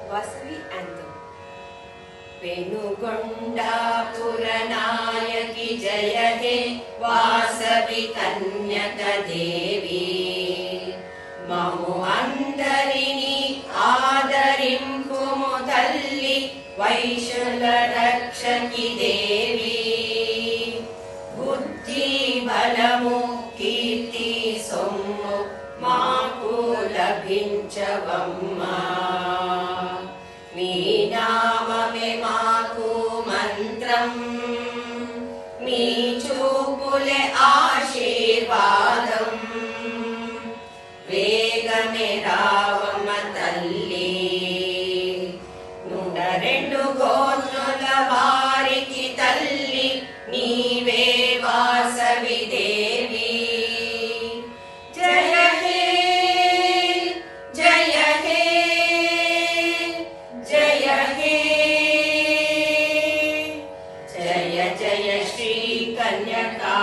Vasavi anthem. Penugondapuರ ನಾಯಕಿ ಜಯ ಹೇ ವಾಸವಿ ಕನ್ಯಕ ದೇವಿ ಮಮು ಅಂದರಿನಿ ಆದರಿಂಪುಮು ತಲ್ಲಿ ವೈಶುಲ ರಕ್ಷಕಿ ದೇವಿ ಬುದ್ಧಿ ಬಲము ಕೀರ್ತಿ సొమ్ము మాకు లభించవమ్మా మీ నామమే మాకు మంత్రం మీ చూపులే ఆశీర్వాదం వేగమే రావమ్మ తల్లి రెండు గోత్రుల వారికి తల్లి నీవే వాసవి దేవి జయ హే జయ హే జయ హే జయ జయ శ్రీ కన్యకా